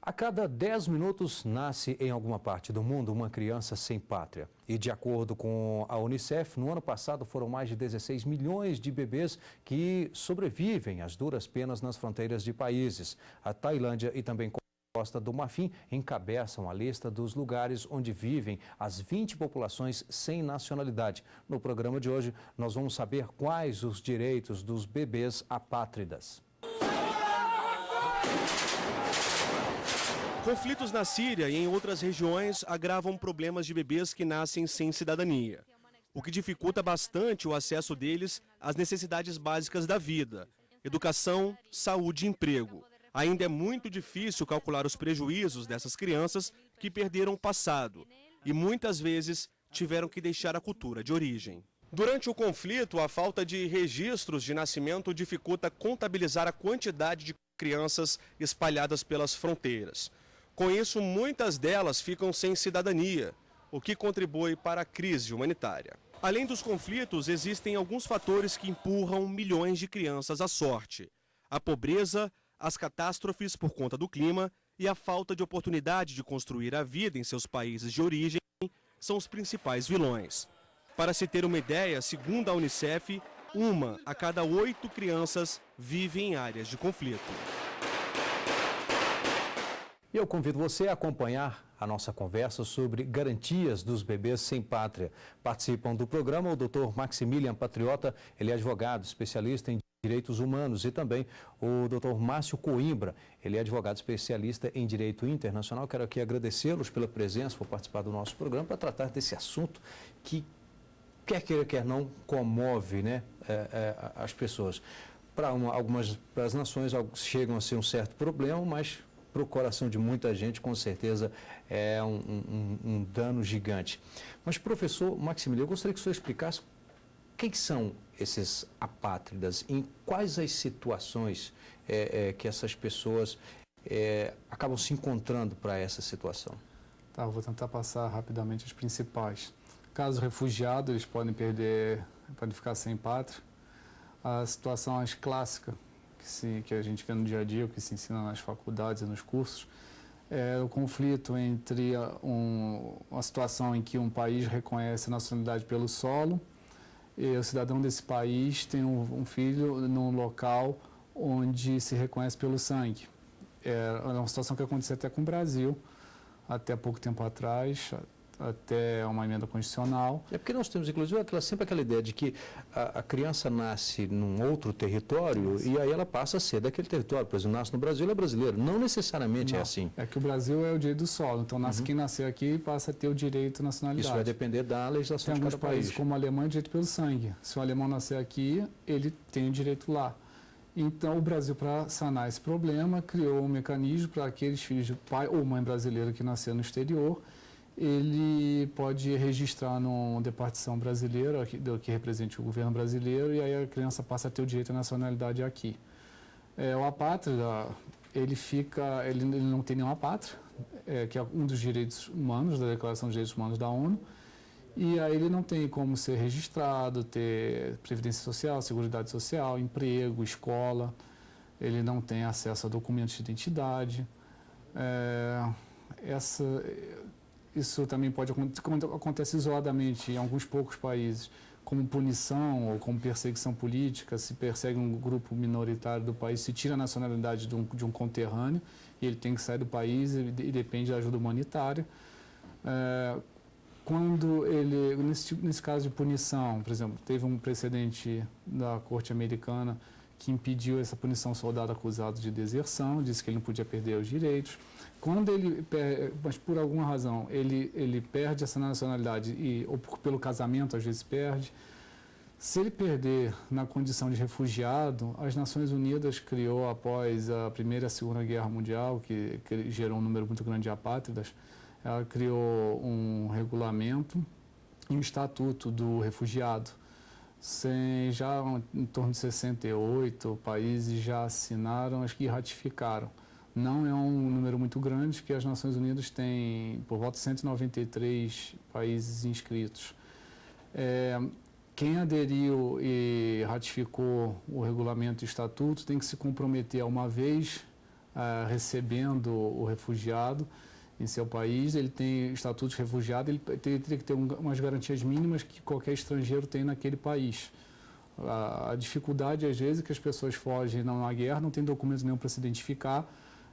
A cada 10 minutos nasce em alguma parte do mundo uma criança sem pátria. E de acordo com a Unicef, no ano passado foram mais de 16 milhões de bebês que sobrevivem às duras penas nas fronteiras de países. A Tailândia e também Costa do Marfim encabeçam a lista dos lugares onde vivem as 20 populações sem nacionalidade. No programa de hoje, nós vamos saber quais os direitos dos bebês apátridas. Conflitos na Síria e em outras regiões agravam problemas de bebês que nascem sem cidadania, o que dificulta bastante o acesso deles às necessidades básicas da vida: educação, saúde e emprego. Ainda é muito difícil calcular os prejuízos dessas crianças que perderam o passado e muitas vezes tiveram que deixar a cultura de origem. Durante o conflito, a falta de registros de nascimento dificulta contabilizar a quantidade de crianças espalhadas pelas fronteiras. Com isso, muitas delas ficam sem cidadania, o que contribui para a crise humanitária. Além dos conflitos, existem alguns fatores que empurram milhões de crianças à sorte: a pobreza, as catástrofes por conta do clima e a falta de oportunidade de construir a vida em seus países de origem são os principais vilões. Para se ter uma ideia, segundo a Unicef, 1 a cada 8 crianças vive em áreas de conflito. E eu convido você a acompanhar a nossa conversa sobre garantias dos bebês sem pátria. Participam do programa o Dr. Maximilian Patriota, ele é advogado, especialista em direitos humanos, e também o Dr. Márcio Coimbra, ele é advogado especialista em direito internacional. Quero aqui agradecê-los pela presença, por participar do nosso programa, para tratar desse assunto que, quer queira, quer não, comove, né, as pessoas. Para as nações chegam a ser um certo problema, mas para o coração de muita gente, com certeza, é um dano gigante. Mas, professor Maximiliano, eu gostaria que o senhor explicasse quem são esses apátridas, em quais as situações que essas pessoas acabam se encontrando para essa situação. Tá, eu vou tentar passar rapidamente as principais. Caso refugiado, eles podem ficar sem pátria. A situação mais clássica, que a gente vê no dia a dia, o que se ensina nas faculdades e nos cursos, é o conflito entre uma situação em que um país reconhece a nacionalidade pelo solo e o cidadão desse país tem um filho num local onde se reconhece pelo sangue. É uma situação que aconteceu até com o Brasil, até pouco tempo atrás, até uma emenda constitucional. É porque nós temos, inclusive, sempre aquela ideia de que a criança nasce num outro território e aí ela passa a ser daquele território. Por exemplo, nasce no Brasil, ela é brasileiro. Não necessariamente é assim. É que o Brasil é o direito do solo. Então, quem nasceu aqui passa a ter o direito à nacionalidade. Isso vai depender da legislação de cada país. Tem alguns países, como a Alemanha, direito pelo sangue. Se o alemão nascer aqui, ele tem o direito lá. Então, o Brasil, para sanar esse problema, criou um mecanismo para aqueles filhos de pai ou mãe brasileiro que nasceram no exterior, ele pode registrar numa departição brasileira, que represente o governo brasileiro, e aí a criança passa a ter o direito à nacionalidade aqui. O apátrida, ele não tem nenhuma pátria, que é um dos direitos humanos, da Declaração dos Direitos Humanos da ONU, e aí ele não tem como ser registrado, ter previdência social, seguridade social, emprego, escola, ele não tem acesso a documentos de identidade. Isso também acontece isoladamente em alguns poucos países, como punição ou como perseguição política. Se persegue um grupo minoritário do país, se tira a nacionalidade de um conterrâneo e ele tem que sair do país e depende da ajuda humanitária. Nesse caso de punição, por exemplo, teve um precedente da Corte Americana que impediu essa punição ao soldado acusado de deserção, disse que ele não podia perder os direitos. Quando mas por alguma razão, ele perde essa nacionalidade, ou pelo casamento, às vezes perde. Se ele perder na condição de refugiado, as Nações Unidas criou, após a Primeira e a Segunda Guerra Mundial, que gerou um número muito grande de apátridas, ela criou um regulamento e um estatuto do refugiado. Já em torno de 68 países já assinaram, acho que ratificaram. Não é um número muito grande, que as Nações Unidas têm por volta de 193 países inscritos. Quem aderiu e ratificou o regulamento e estatuto tem que se comprometer a uma vez recebendo o refugiado em seu país. Ele tem estatuto de refugiado, ele teria que ter umas garantias mínimas que qualquer estrangeiro tem naquele país. A dificuldade, às vezes, é que as pessoas fogem na guerra, não tem documento nenhum para se identificar,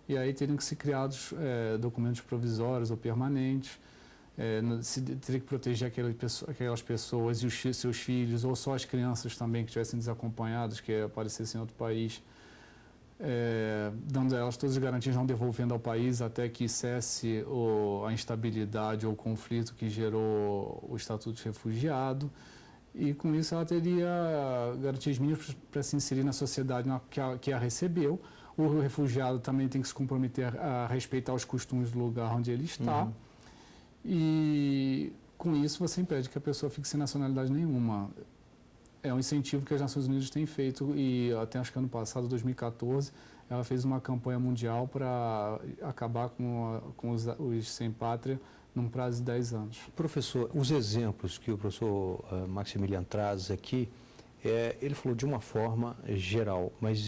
e aí teriam que ser criados documentos provisórios ou permanentes. Teria que proteger aquelas pessoas e os seus filhos, ou só as crianças também que estivessem desacompanhadas, que aparecessem em outro país, dando a elas todas as garantias, não devolvendo ao país até que cesse a instabilidade ou o conflito que gerou o estatuto de refugiado. E com isso ela teria garantias mínimas para se inserir na sociedade que a recebeu. O refugiado também tem que se comprometer a respeitar os costumes do lugar onde ele está. Uhum. E com isso você impede que a pessoa fique sem nacionalidade nenhuma. É um incentivo que as Nações Unidas têm feito, e até acho que ano passado, 2014, ela fez uma campanha mundial para acabar com os sem pátria num prazo de 10 anos. Professor, os exemplos que o professor Maximilian traz aqui, ele falou de uma forma geral, mas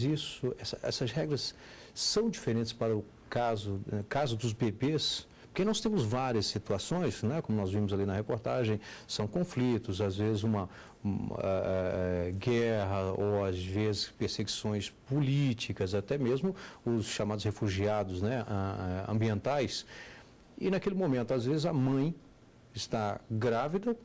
essas regras são diferentes para o caso dos bebês? Porque nós temos várias situações, né, como nós vimos ali na reportagem, são conflitos, às vezes uma guerra ou às vezes perseguições políticas, até mesmo os chamados refugiados, né, ambientais. E naquele momento, às vezes, a mãe está grávida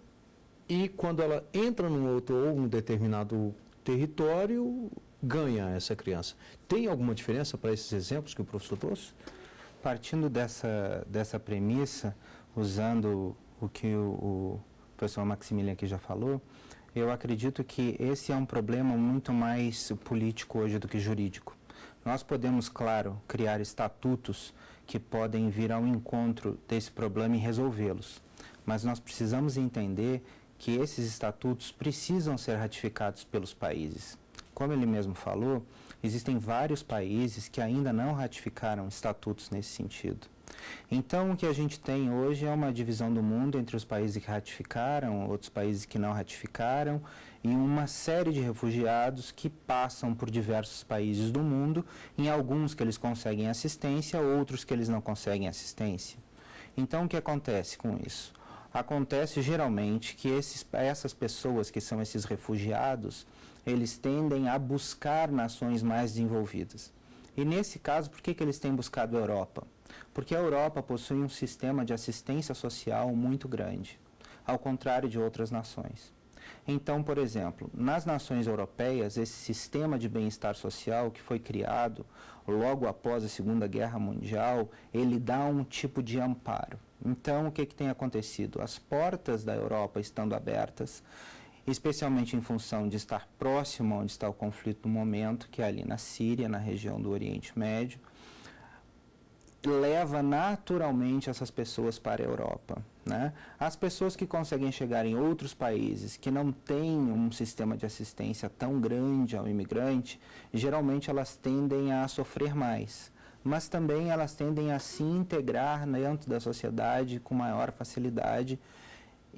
e quando ela entra num outro ou um determinado território, ganha essa criança. Tem alguma diferença para esses exemplos que o professor trouxe? Partindo dessa premissa, usando o que o professor Maximilian aqui já falou, eu acredito que esse é um problema muito mais político hoje do que jurídico. Nós podemos, claro, criar estatutos que podem vir ao encontro desse problema e resolvê-los, mas nós precisamos entender que esses estatutos precisam ser ratificados pelos países. Como ele mesmo falou, existem vários países que ainda não ratificaram estatutos nesse sentido. Então, o que a gente tem hoje é uma divisão do mundo entre os países que ratificaram, outros países que não ratificaram, e uma série de refugiados que passam por diversos países do mundo, em alguns que eles conseguem assistência, outros que eles não conseguem assistência. Então, o que acontece com isso? Acontece geralmente que essas pessoas que são esses refugiados, eles tendem a buscar nações mais desenvolvidas. E nesse caso, por que eles têm buscado a Europa? Porque a Europa possui um sistema de assistência social muito grande, ao contrário de outras nações. Então, por exemplo, nas nações europeias, esse sistema de bem-estar social que foi criado logo após a Segunda Guerra Mundial, ele dá um tipo de amparo. Então, o que tem acontecido? As portas da Europa estando abertas, especialmente em função de estar próximo onde está o conflito no momento, que é ali na Síria, na região do Oriente Médio, leva naturalmente essas pessoas para a Europa, né? As pessoas que conseguem chegar em outros países que não têm um sistema de assistência tão grande ao imigrante, geralmente elas tendem a sofrer mais, mas também elas tendem a se integrar dentro da sociedade com maior facilidade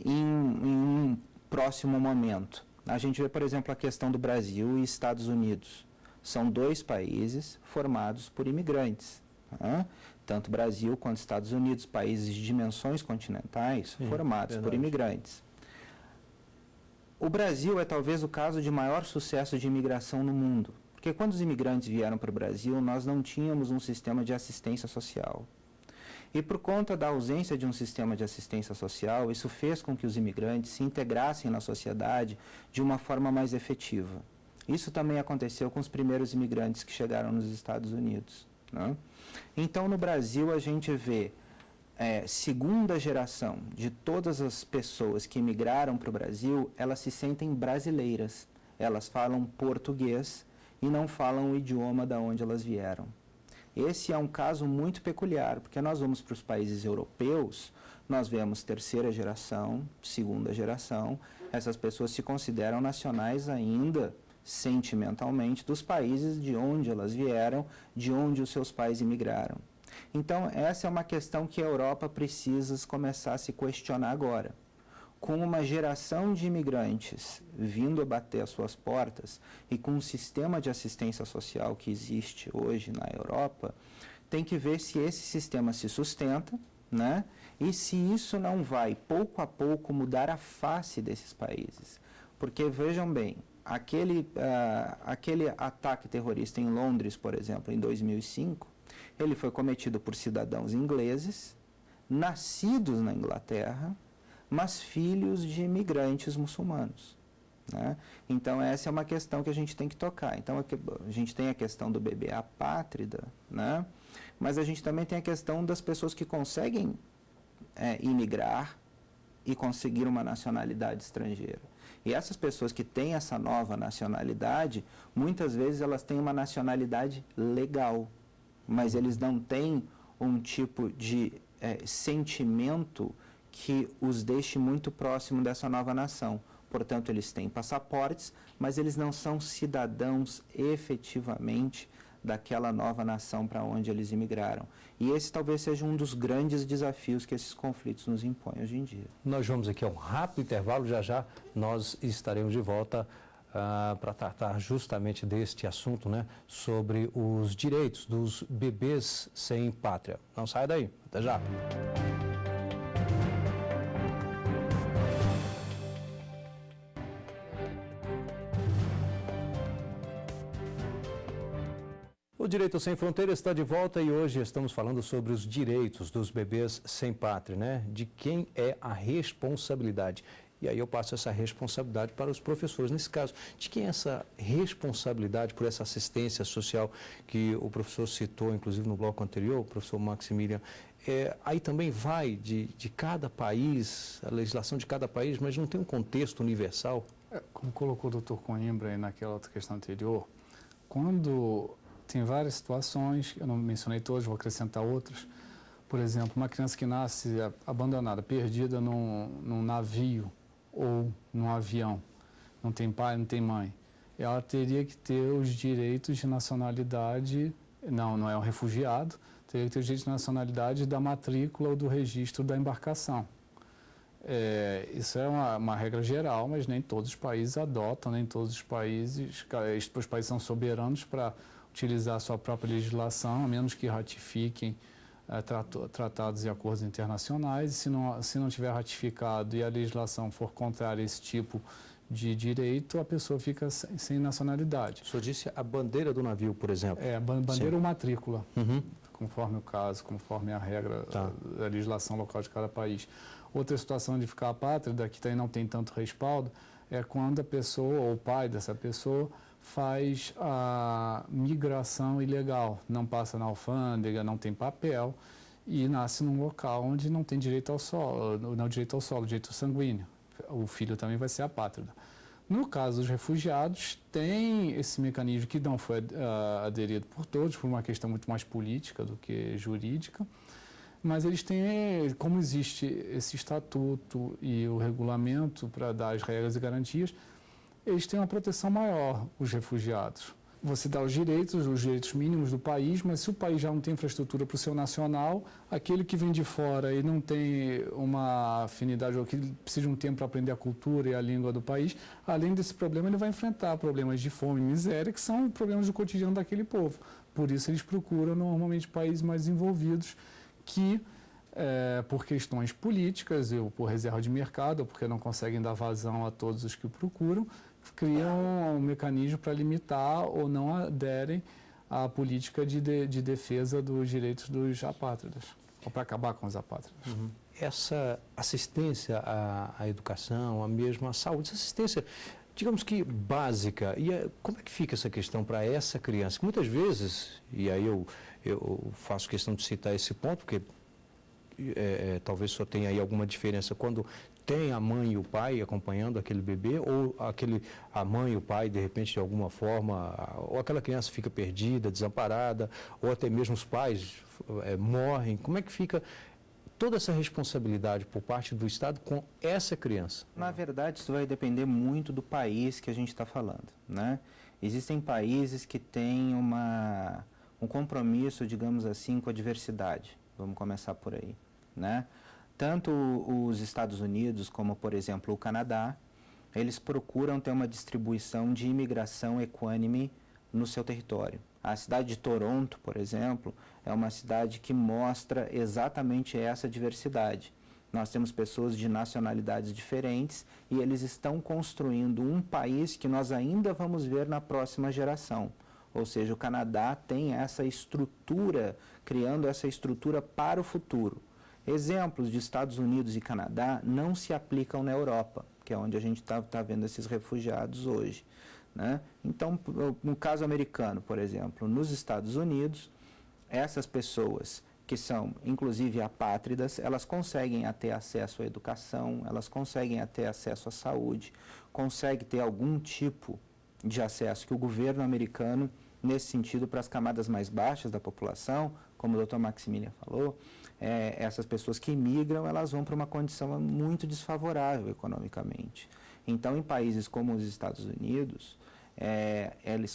em um próximo momento. A gente vê, por exemplo, a questão do Brasil e Estados Unidos. São dois países formados por imigrantes, né? Tanto Brasil quanto Estados Unidos, países de dimensões continentais, formados por imigrantes. O Brasil é talvez o caso de maior sucesso de imigração no mundo, porque quando os imigrantes vieram para o Brasil, nós não tínhamos um sistema de assistência social. E por conta da ausência de um sistema de assistência social, isso fez com que os imigrantes se integrassem na sociedade de uma forma mais efetiva. Isso também aconteceu com os primeiros imigrantes que chegaram nos Estados Unidos, né? Então, no Brasil, a gente vê segunda geração de todas as pessoas que imigraram para o Brasil, elas se sentem brasileiras. Elas falam português e não falam o idioma da onde elas vieram. Esse é um caso muito peculiar, porque nós vamos para os países europeus, nós vemos terceira geração, segunda geração, essas pessoas se consideram nacionais ainda sentimentalmente dos países de onde elas vieram, de onde os seus pais imigraram. Então, essa é uma questão que a Europa precisa começar a se questionar agora. Com uma geração de imigrantes vindo a bater às suas portas e com um sistema de assistência social que existe hoje na Europa, tem que ver se esse sistema se sustenta, né? E se isso não vai, pouco a pouco, mudar a face desses países. Porque, vejam bem, aquele ataque terrorista em Londres, por exemplo, em 2005, ele foi cometido por cidadãos ingleses, nascidos na Inglaterra, mas filhos de imigrantes muçulmanos, né? Então, essa é uma questão que a gente tem que tocar. Então, a gente tem a questão do bebê apátrida, né? Mas a gente também tem a questão das pessoas que conseguem imigrar e conseguir uma nacionalidade estrangeira. E essas pessoas que têm essa nova nacionalidade, muitas vezes elas têm uma nacionalidade legal, mas eles não têm um tipo de sentimento que os deixe muito próximo dessa nova nação. Portanto, eles têm passaportes, mas eles não são cidadãos efetivamente daquela nova nação para onde eles imigraram. E esse talvez seja um dos grandes desafios que esses conflitos nos impõem hoje em dia. Nós vamos aqui a um rápido intervalo, já já nós estaremos de volta para tratar justamente deste assunto, né, sobre os direitos dos bebês sem pátria. Não saia daí, até já. O Direito Sem Fronteiras está de volta e hoje estamos falando sobre os direitos dos bebês sem pátria, né? De quem é a responsabilidade. E aí eu passo essa responsabilidade para os professores. Nesse caso, de quem é essa responsabilidade por essa assistência social que o professor citou, inclusive no bloco anterior, o professor Maximilian? Aí também vai de cada país, a legislação de cada país, mas não tem um contexto universal? Como colocou o doutor Coimbra aí naquela outra questão anterior, quando tem várias situações, eu não mencionei todas, vou acrescentar outras. Por exemplo, uma criança que nasce abandonada, perdida num navio ou num avião, não tem pai, não tem mãe, ela teria que ter os direitos de nacionalidade, não é um refugiado, teria que ter os direitos de nacionalidade da matrícula ou do registro da embarcação. Isso é uma regra geral, mas nem todos os países adotam, nem todos os países são soberanos para utilizar a sua própria legislação, a menos que ratifiquem tratados e acordos internacionais. E se não tiver ratificado e a legislação for contrária a esse tipo de direito, a pessoa fica sem nacionalidade. O senhor disse a bandeira do navio, por exemplo? Bandeira ou matrícula, conforme o caso, conforme a regra da legislação local de cada país. Outra situação de ficar apátrida, que também não tem tanto respaldo, é quando a pessoa ou o pai dessa pessoa faz a migração ilegal, não passa na alfândega, não tem papel e nasce num local onde não tem direito ao solo, direito sanguíneo. O filho também vai ser apátrida. No caso dos refugiados, tem esse mecanismo que não foi aderido por todos, por uma questão muito mais política do que jurídica, mas eles têm, como existe esse estatuto e o regulamento para dar as regras e garantias, eles têm uma proteção maior, os refugiados. Você dá os direitos mínimos do país, mas se o país já não tem infraestrutura para o seu nacional, aquele que vem de fora e não tem uma afinidade, ou que precisa de um tempo para aprender a cultura e a língua do país, além desse problema, ele vai enfrentar problemas de fome e miséria, que são problemas do cotidiano daquele povo. Por isso, eles procuram normalmente países mais desenvolvidos que, por questões políticas, ou por reserva de mercado, ou porque não conseguem dar vazão a todos os que o procuram, criam um mecanismo para limitar ou não aderem à política de defesa dos direitos dos apátridas, ou para acabar com os apátridas. Essa assistência à educação, a mesma saúde, essa assistência, digamos que básica, como é que fica essa questão para essa criança? Que muitas vezes, e aí eu faço questão de citar esse ponto, porque talvez só tenha aí alguma diferença quando tem a mãe e o pai acompanhando aquele bebê, ou a mãe e o pai, de repente, de alguma forma, ou aquela criança fica perdida, desamparada, ou até mesmo os pais morrem? Como é que fica toda essa responsabilidade por parte do Estado com essa criança? Na verdade, isso vai depender muito do país que a gente está falando, né? Existem países que têm um compromisso, digamos assim, com a diversidade. Vamos começar por aí, né? Tanto os Estados Unidos como, por exemplo, o Canadá, eles procuram ter uma distribuição de imigração equânime no seu território. A cidade de Toronto, por exemplo, é uma cidade que mostra exatamente essa diversidade. Nós temos pessoas de nacionalidades diferentes e eles estão construindo um país que nós ainda vamos ver na próxima geração. Ou seja, o Canadá tem essa estrutura, criando essa estrutura para o futuro. Exemplos de Estados Unidos e Canadá não se aplicam na Europa, que é onde a gente está vendo esses refugiados hoje, né? Então, no caso americano, por exemplo, nos Estados Unidos, essas pessoas que são, inclusive, apátridas, elas conseguem ter acesso à educação, elas conseguem ter acesso à saúde, conseguem ter algum tipo de acesso que o governo americano, nesse sentido, para as camadas mais baixas da população, como o Dr. Maximilian falou, essas pessoas que imigram, elas vão para uma condição muito desfavorável economicamente. Então, em países como os Estados Unidos,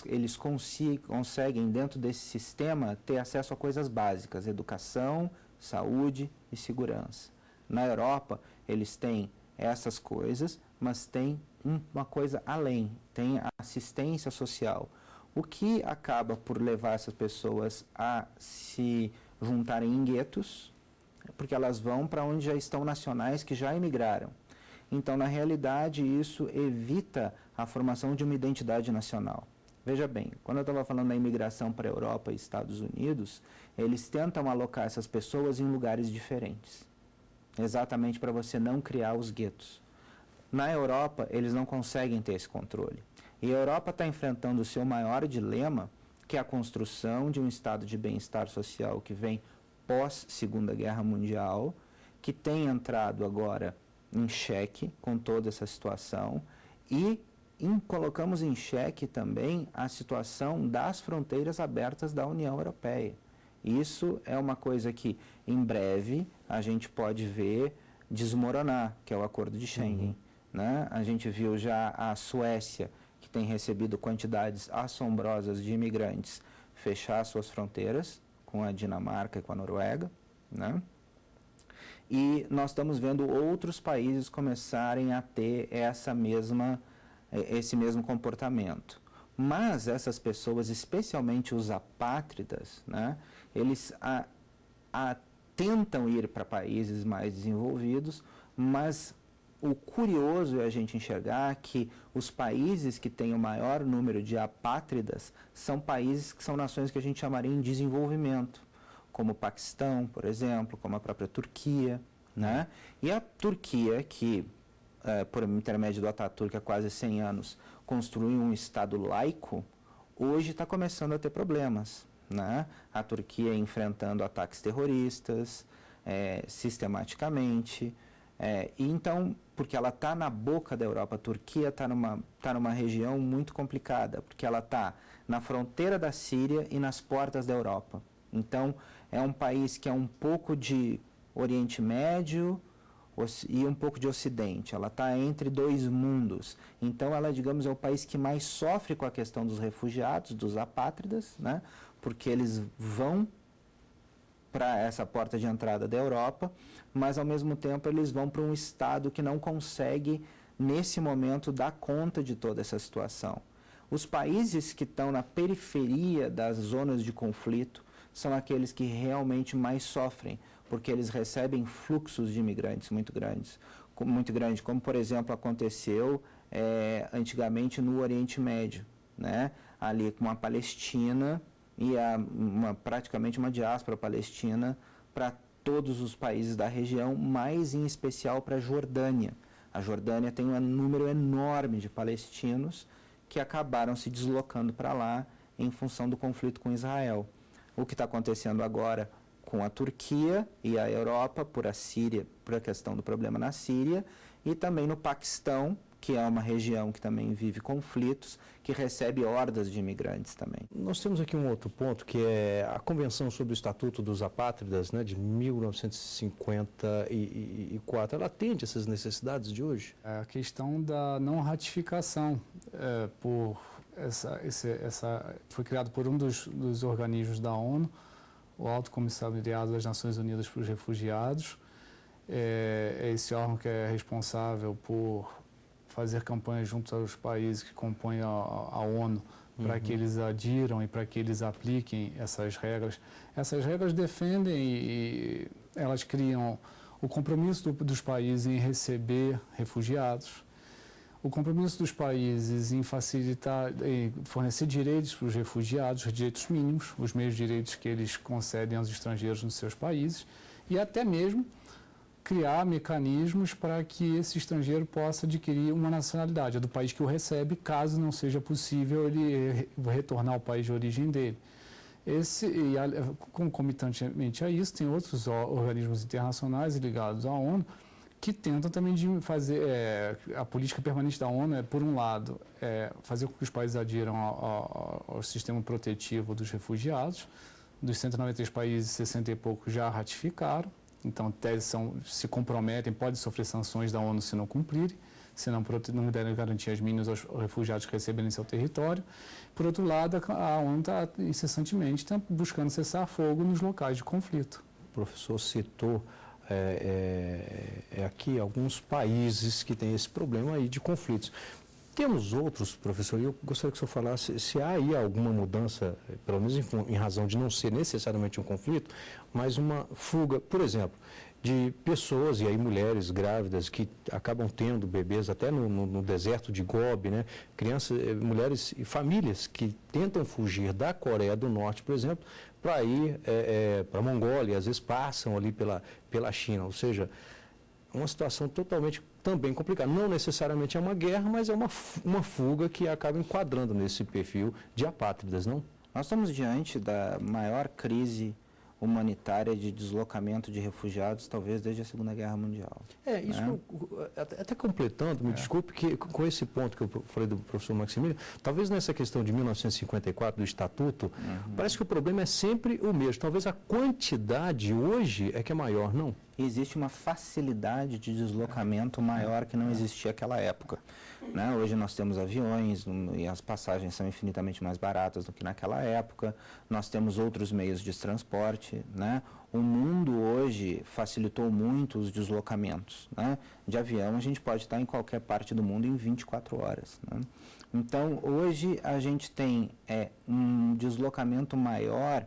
eles conseguem, dentro desse sistema, ter acesso a coisas básicas, educação, saúde e segurança. Na Europa, eles têm essas coisas, mas tem uma coisa além, tem a assistência social, o que acaba por levar essas pessoas a se juntarem em guetos, porque elas vão para onde já estão nacionais que já emigraram. Então, na realidade, isso evita a formação de uma identidade nacional. Veja bem, quando eu estava falando da imigração para a Europa e Estados Unidos, eles tentam alocar essas pessoas em lugares diferentes, exatamente para você não criar os guetos. Na Europa, eles não conseguem ter esse controle. E a Europa está enfrentando o seu maior dilema, que é a construção de um estado de bem-estar social que vem pós-Segunda Guerra Mundial, que tem entrado agora em xeque com toda essa situação e colocamos em xeque também a situação das fronteiras abertas da União Europeia. Isso é uma coisa que, em breve, a gente pode ver desmoronar, que é o Acordo de Schengen. Né? A gente viu já a Suécia, que tem recebido quantidades assombrosas de imigrantes, fechar suas fronteiras com a Dinamarca e com a Noruega, né? E nós estamos vendo outros países começarem a ter esse mesmo comportamento. Mas essas pessoas, especialmente os apátridas, né, eles tentam ir para países mais desenvolvidos, mas o curioso é a gente enxergar que os países que têm o maior número de apátridas são países que são nações que a gente chamaria em desenvolvimento, como o Paquistão, por exemplo, como a própria Turquia, né? E a Turquia, que, por intermédio do Atatürk, há quase 100 anos, construiu um Estado laico, hoje está começando a ter problemas, né? A Turquia enfrentando ataques terroristas, sistematicamente, e então, porque ela está na boca da Europa, a Turquia está numa região muito complicada, porque ela está na fronteira da Síria e nas portas da Europa. Então, é um país que é um pouco de Oriente Médio e um pouco de Ocidente. Ela está entre dois mundos. Então, ela, digamos, é o país que mais sofre com a questão dos refugiados, dos apátridas, né? Porque eles vão para essa porta de entrada da Europa, mas, ao mesmo tempo, eles vão para um Estado que não consegue, nesse momento, dar conta de toda essa situação. Os países que estão na periferia das zonas de conflito são aqueles que realmente mais sofrem, porque eles recebem fluxos de imigrantes muito grandes, como, por exemplo, aconteceu antigamente no Oriente Médio, né? Ali com a Palestina e praticamente uma diáspora palestina para todos os países da região, mais em especial para a Jordânia. A Jordânia tem um número enorme de palestinos que acabaram se deslocando para lá em função do conflito com Israel. O que está acontecendo agora com a Turquia e a Europa por a Síria, por a questão do problema na Síria, e também no Paquistão, que é uma região que também vive conflitos, que recebe hordas de imigrantes também. Nós temos aqui um outro ponto, que é a Convenção sobre o Estatuto dos Apátridas, né, de 1954. Ela atende essas necessidades de hoje? A questão da não ratificação foi criado por um dos organismos da ONU, o Alto Comissariado das Nações Unidas para os Refugiados. É esse órgão que é responsável por fazer campanhas junto aos países que compõem a ONU para que eles adiram e para que eles apliquem essas regras. Essas regras defendem e elas criam o compromisso dos países em receber refugiados, o compromisso dos países em facilitar, em fornecer direitos para os refugiados, direitos mínimos, os mesmos direitos que eles concedem aos estrangeiros nos seus países, e até mesmo criar mecanismos para que esse estrangeiro possa adquirir uma nacionalidade, a do país que o recebe, caso não seja possível ele retornar ao país de origem dele. Concomitantemente a isso, tem outros organismos internacionais ligados à ONU que tentam também de fazer, a política permanente da ONU por um lado, fazer com que os países adiram ao sistema protetivo dos refugiados. Dos 193 países, 60 e poucos já ratificaram. Então, se comprometem, podem sofrer sanções da ONU se não cumprirem, se não derem garantias mínimas aos refugiados que receberem em seu território. Por outro lado, a ONU está incessantemente buscando cessar fogo nos locais de conflito. O professor citou aqui alguns países que têm esse problema aí de conflitos. Temos outros, professor, e eu gostaria que o senhor falasse se há aí alguma mudança, pelo menos em razão de não ser necessariamente um conflito, mas uma fuga, por exemplo, de pessoas, e aí mulheres grávidas que acabam tendo bebês até no deserto de Gobi, né? Crianças, mulheres e famílias que tentam fugir da Coreia do Norte, por exemplo, para ir para a Mongólia, às vezes passam ali pela China, ou seja, uma situação totalmente também complicada. Não necessariamente é uma guerra, mas é uma fuga que acaba enquadrando nesse perfil de apátridas, não? Nós estamos diante da maior crise humanitária de deslocamento de refugiados, talvez desde a Segunda Guerra Mundial. Isso, né? Até completando, me desculpe, que com esse ponto que eu falei do professor Maximiliano, talvez nessa questão de 1954 do Estatuto, parece que o problema é sempre o mesmo. Talvez a quantidade hoje é que é maior, não? Existe uma facilidade de deslocamento maior que não existia naquela época. Né? Hoje nós temos aviões e as passagens são infinitamente mais baratas do que naquela época. Nós temos outros meios de transporte. Né? O mundo hoje facilitou muito os deslocamentos. Né? De avião a gente pode estar em qualquer parte do mundo em 24 horas. Né? Então hoje a gente tem um deslocamento maior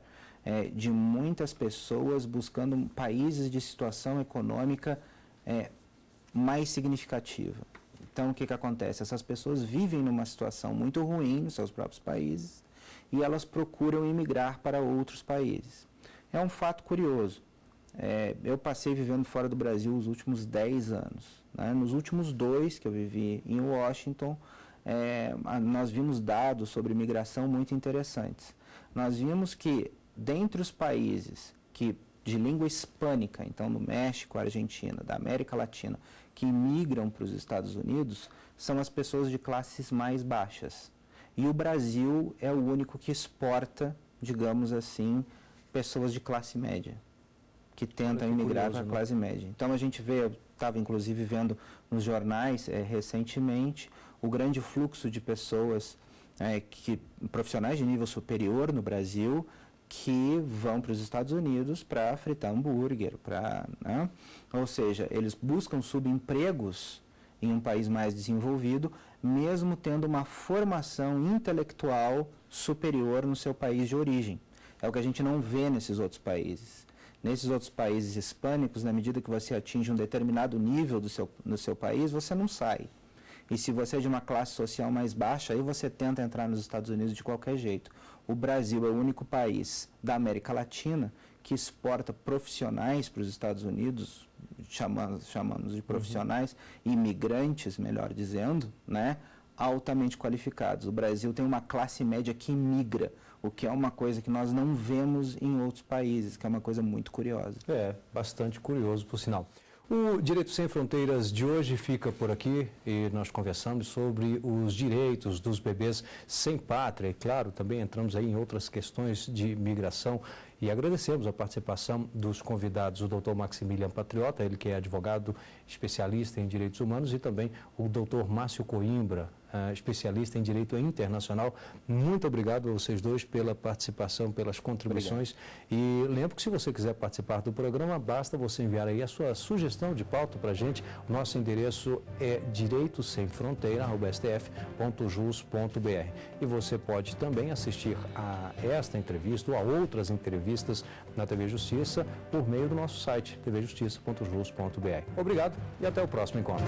de muitas pessoas buscando países de situação econômica mais significativa. Então, o que acontece? Essas pessoas vivem numa situação muito ruim nos seus próprios países e elas procuram imigrar para outros países. É um fato curioso. Eu passei vivendo fora do Brasil os últimos 10 anos. Né? Nos últimos 2 que eu vivi em Washington, nós vimos dados sobre imigração muito interessantes. Nós vimos que dentre os países de língua hispânica, então do México, Argentina, da América Latina, que migram para os Estados Unidos, são as pessoas de classes mais baixas. E o Brasil é o único que exporta, digamos assim, pessoas de classe média, que tentam imigrar para a classe média. Então a gente vê, eu estava inclusive vendo nos jornais recentemente, o grande fluxo de pessoas, profissionais de nível superior no Brasil, que vão para os Estados Unidos para fritar hambúrguer, né? Ou seja, eles buscam subempregos em um país mais desenvolvido, mesmo tendo uma formação intelectual superior no seu país de origem. É o que a gente não vê nesses outros países. Nesses outros países hispânicos, na medida que você atinge um determinado nível no seu país, você não sai. E se você é de uma classe social mais baixa, aí você tenta entrar nos Estados Unidos de qualquer jeito. O Brasil é o único país da América Latina que exporta profissionais para os Estados Unidos, chamamos de profissionais, imigrantes, melhor dizendo, né, altamente qualificados. O Brasil tem uma classe média que migra, o que é uma coisa que nós não vemos em outros países, que é uma coisa muito curiosa. Bastante curioso, por sinal. O Direito Sem Fronteiras de hoje fica por aqui e nós conversamos sobre os direitos dos bebês sem pátria e, claro, também entramos aí em outras questões de migração e agradecemos a participação dos convidados, o Dr. Maximilian Patriota, ele que é advogado especialista em direitos humanos, e também o Dr. Márcio Coimbra, especialista em direito internacional. Muito obrigado a vocês dois pela participação, pelas contribuições. Obrigado. E lembro que se você quiser participar do programa, basta você enviar aí a sua sugestão de pauta para a gente. O nosso endereço é direitosemfronteira@stf.jus.br. E você pode também assistir a esta entrevista ou a outras entrevistas na TV Justiça por meio do nosso site tvjustiça.jus.br. Obrigado e até o próximo encontro.